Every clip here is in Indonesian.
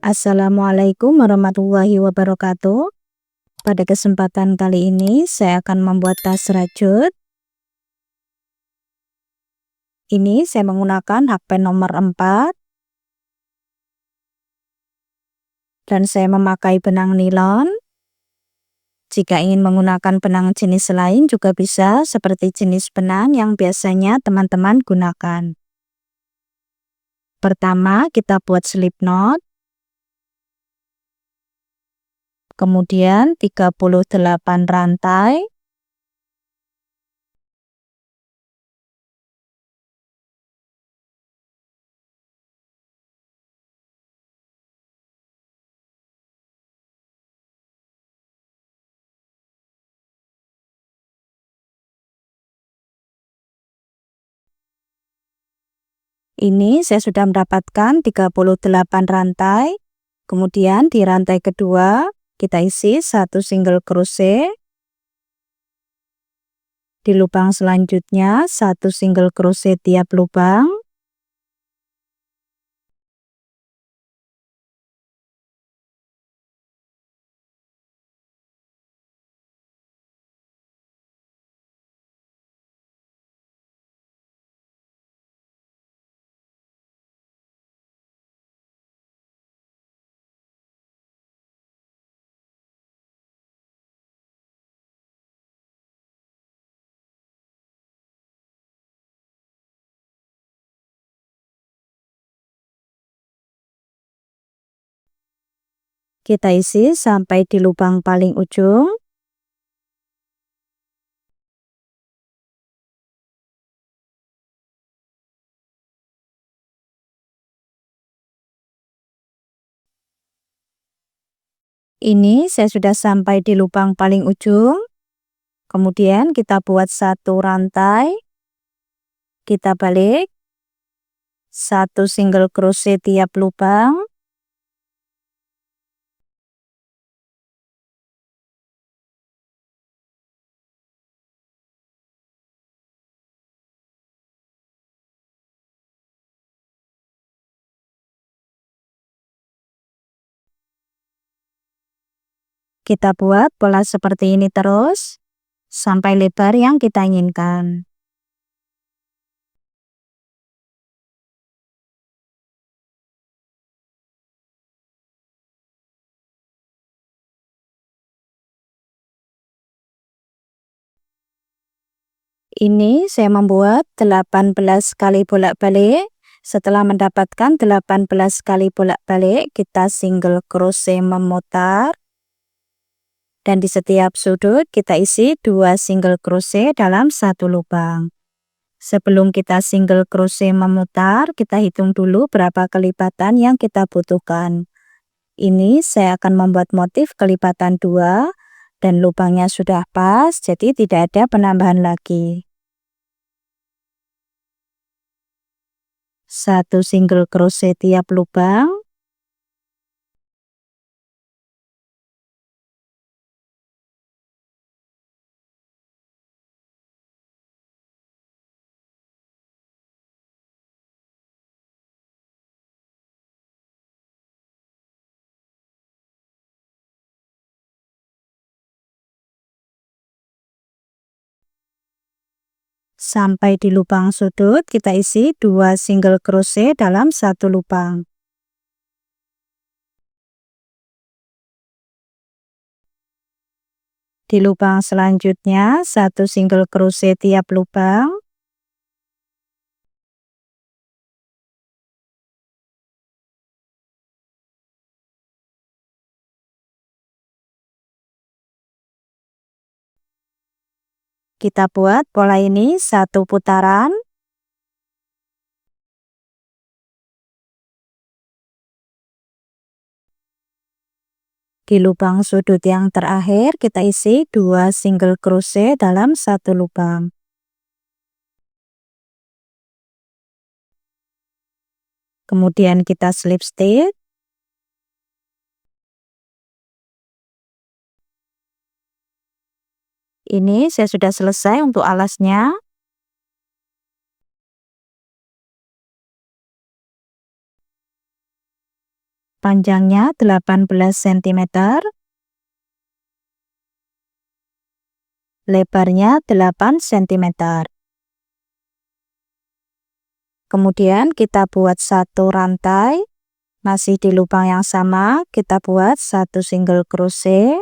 Assalamualaikum warahmatullahi wabarakatuh. Pada kesempatan kali ini saya akan membuat tas rajut. Ini saya menggunakan HP nomor 4 dan saya memakai benang nilon. Jika ingin menggunakan benang jenis lain juga bisa, seperti jenis benang yang biasanya teman-teman gunakan. Pertama kita buat slip knot. Kemudian 38 rantai. Ini saya sudah mendapatkan 38 rantai. Kemudian di rantai kedua kita isi 1 single crochet. Di lubang selanjutnya 1 single crochet tiap lubang. Kita isi sampai di lubang paling ujung. Ini saya sudah sampai di lubang paling ujung. Kemudian kita buat 1 rantai. Kita balik. 1 single crochet tiap lubang. Kita buat pola seperti ini terus sampai lebar yang kita inginkan. Ini saya membuat 18 kali bolak-balik. Setelah mendapatkan 18 kali bolak-balik, kita single crochet memutar. Dan di setiap sudut kita isi 2 single crochet dalam 1 lubang. Sebelum kita single crochet memutar, kita hitung dulu berapa kelipatan yang kita butuhkan. Ini saya akan membuat motif kelipatan 2 dan lubangnya sudah pas, jadi tidak ada penambahan lagi. 1 single crochet tiap lubang. Sampai di lubang sudut kita isi 2 single crochet dalam 1 lubang. Di lubang selanjutnya 1 single crochet tiap lubang. Kita buat pola ini 1 putaran. Di lubang sudut yang terakhir kita isi 2 single crochet dalam 1 lubang. Kemudian kita slip stitch. Ini saya sudah selesai untuk alasnya. Panjangnya 18 cm, lebarnya 8 cm. Kemudian kita buat satu rantai, masih di lubang yang sama kita buat satu single crochet,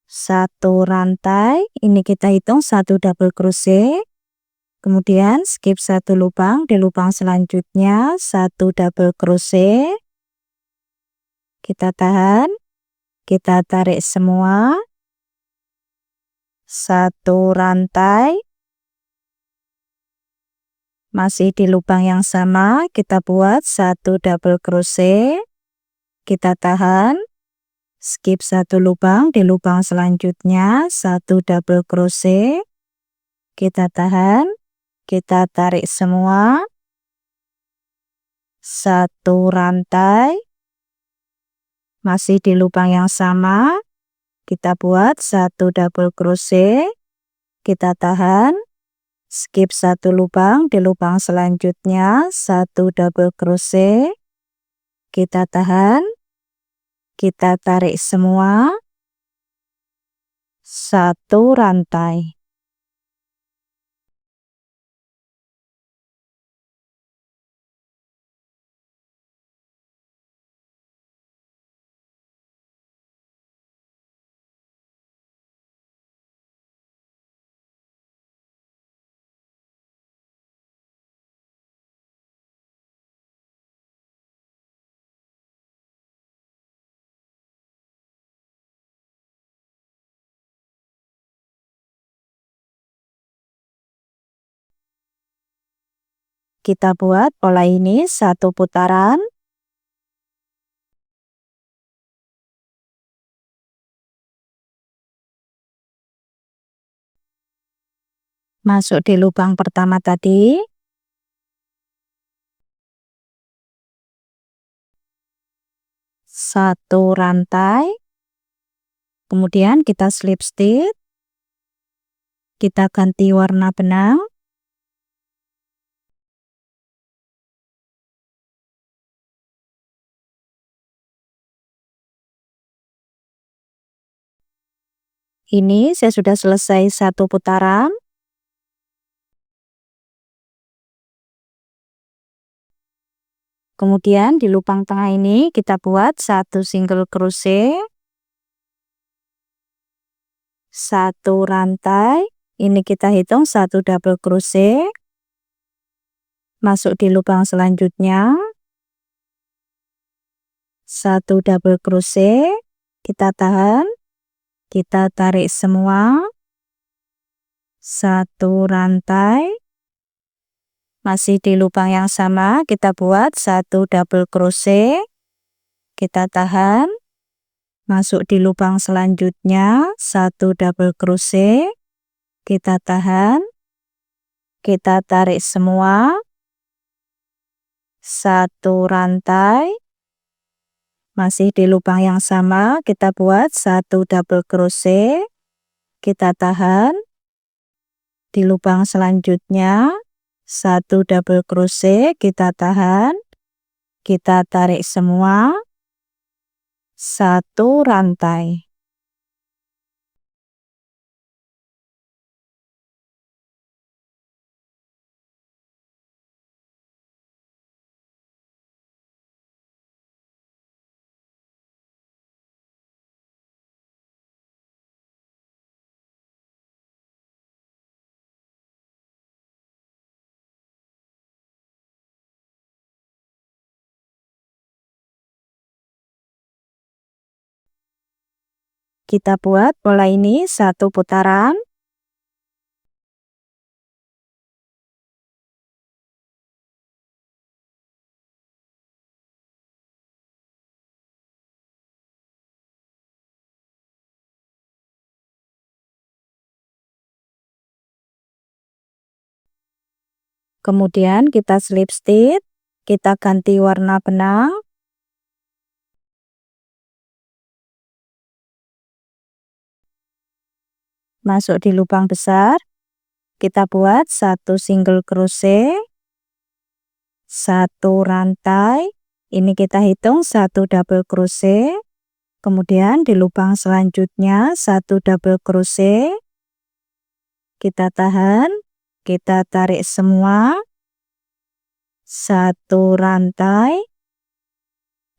satu rantai, ini kita hitung satu double crochet, kemudian skip satu lubang, di lubang selanjutnya satu double crochet, kita tahan, kita tarik semua, satu rantai, masih di lubang yang sama kita buat satu double crochet, kita tahan, skip satu lubang, di lubang selanjutnya satu double crochet, kita tahan, kita tarik semua, satu rantai, masih di lubang yang sama kita buat satu double crochet, kita tahan, skip satu lubang, di lubang selanjutnya satu double crochet, kita tahan, kita tarik semua, satu rantai. Kita buat pola ini satu putaran. Masuk di lubang pertama tadi. Satu rantai. Kemudian kita slip stitch. Kita ganti warna benang. Ini saya sudah selesai satu putaran. Kemudian di lubang tengah ini kita buat satu single crochet, satu rantai, ini kita hitung satu double crochet, masuk di lubang selanjutnya, satu double crochet, kita tahan, kita tarik semua, satu rantai, masih di lubang yang sama kita buat satu double crochet, kita tahan, masuk di lubang selanjutnya satu double crochet, kita tahan, kita tarik semua, satu rantai, masih di lubang yang sama kita buat satu double crochet, kita tahan, di lubang selanjutnya satu double crochet, kita tahan, kita tarik semua, satu rantai. Kita buat pola ini satu putaran. Kemudian kita slip stitch, kita ganti warna benang. Masuk di lubang besar, kita buat satu single crochet, 1 rantai. Ini kita hitung 1 double crochet. Kemudian di lubang selanjutnya 1 double crochet. Kita tahan, kita tarik semua. 1 rantai.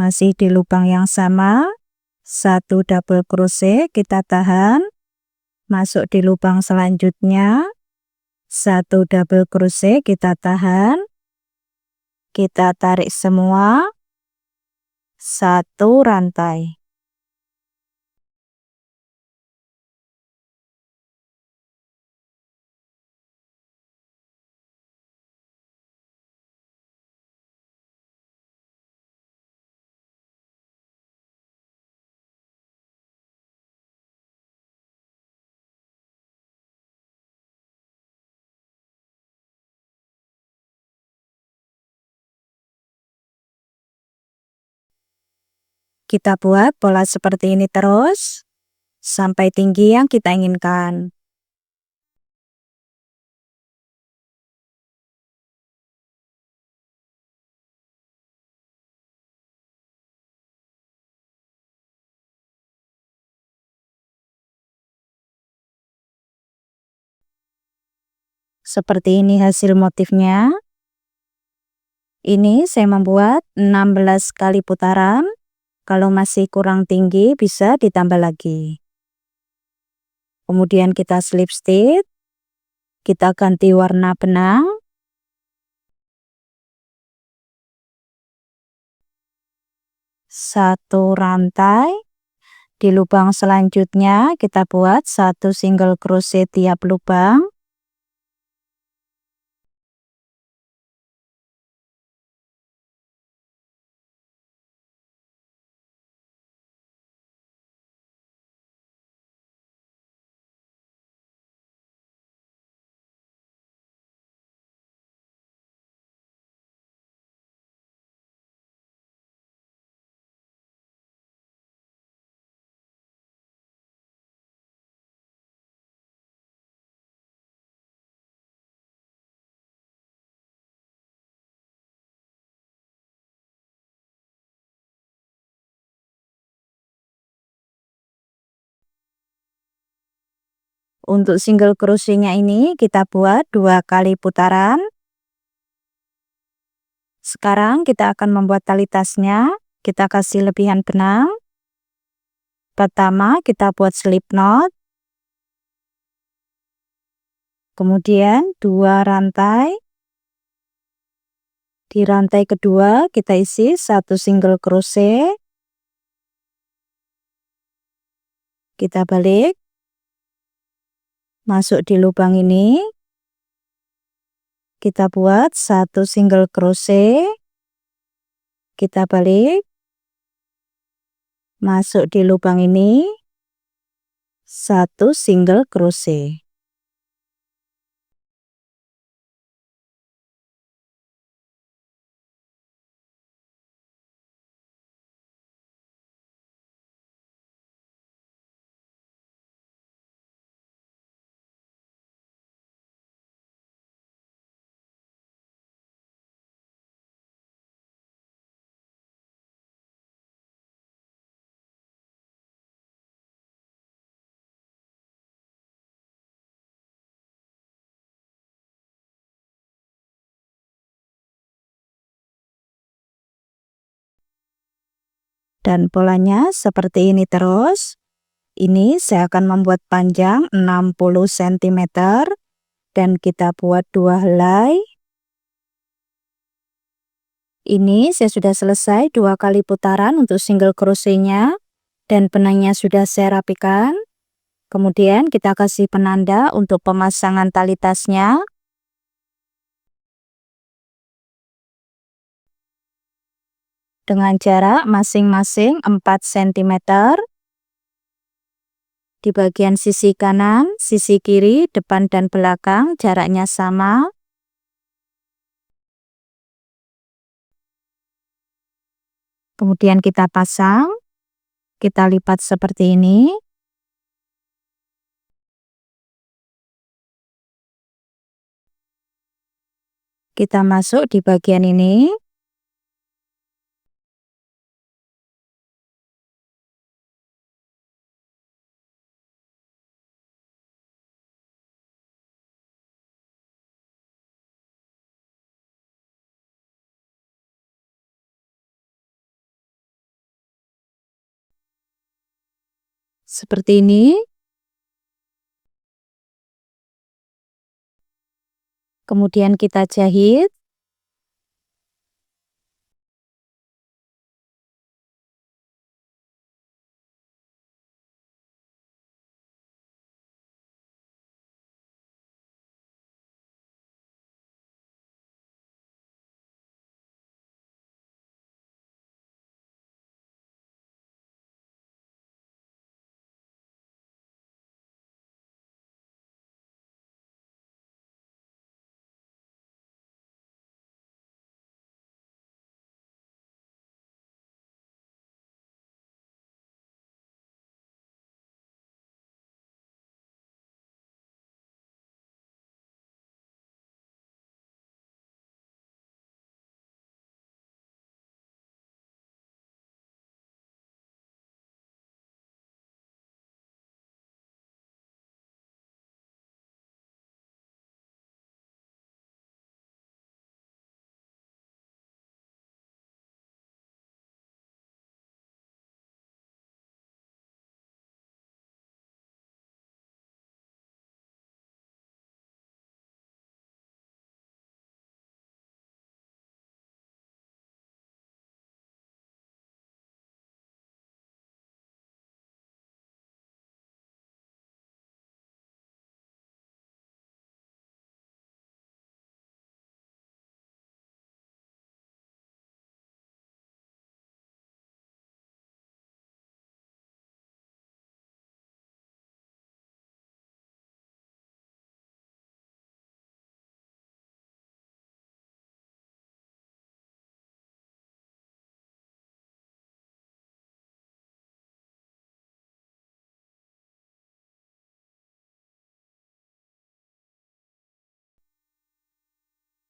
Masih di lubang yang sama. 1 double crochet, kita tahan. Masuk di lubang selanjutnya. 1 double crochet, kita tahan. Kita tarik semua. 1 rantai. Kita buat pola seperti ini terus sampai tinggi yang kita inginkan. Seperti ini hasil motifnya. Ini saya membuat 16 kali putaran. Kalau masih kurang tinggi bisa ditambah lagi. Kemudian kita slip stitch. Kita ganti warna benang. Satu rantai. Di lubang selanjutnya kita buat 1 single crochet tiap lubang. Untuk single crochetnya ini kita buat 2 kali putaran. Sekarang kita akan membuat tali tasnya. Kita kasih lebihan benang. Pertama kita buat slip knot. Kemudian 2 rantai. Di rantai kedua kita isi 1 single crochet. Kita balik. Masuk di lubang ini. Kita buat 1 single crochet. Kita balik. Masuk di lubang ini. 1 single crochet. Dan polanya seperti ini terus. Ini saya akan membuat panjang 60 cm dan kita buat 2 helai. Ini saya sudah selesai 2 kali putaran untuk single crochetnya dan benangnya sudah saya rapikan. Kemudian kita kasih penanda untuk pemasangan tali tasnya. Dengan jarak masing-masing 4 cm. Di bagian sisi kanan, sisi kiri, depan dan belakang jaraknya sama. Kemudian kita pasang. Kita lipat seperti ini. Kita masuk di bagian ini. Seperti ini. Kemudian kita jahit.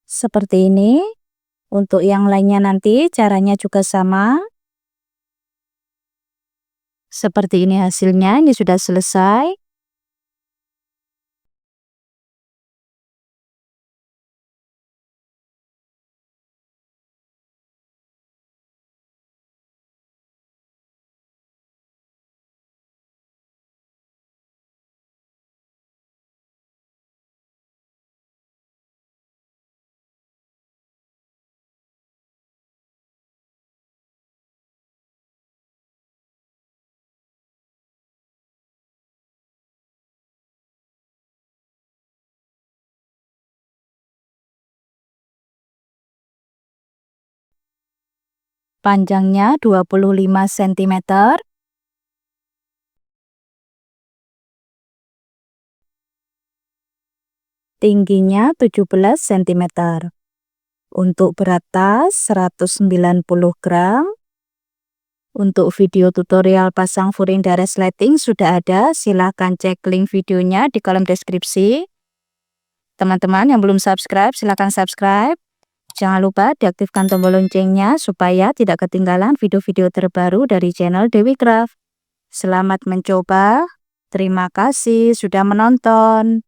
Seperti ini. Untuk yang lainnya nanti caranya juga sama. Seperti ini hasilnya, ini sudah selesai. Panjangnya 25 cm. Tingginya 17 cm. Untuk berat tas 190 gram. Untuk video tutorial pasang furing dan resleting sudah ada, silahkan cek link videonya di kolom deskripsi. Teman-teman yang belum subscribe, silahkan subscribe. Jangan lupa diaktifkan tombol loncengnya supaya tidak ketinggalan video-video terbaru dari channel Dewi Craft. Selamat mencoba. Terima kasih sudah menonton.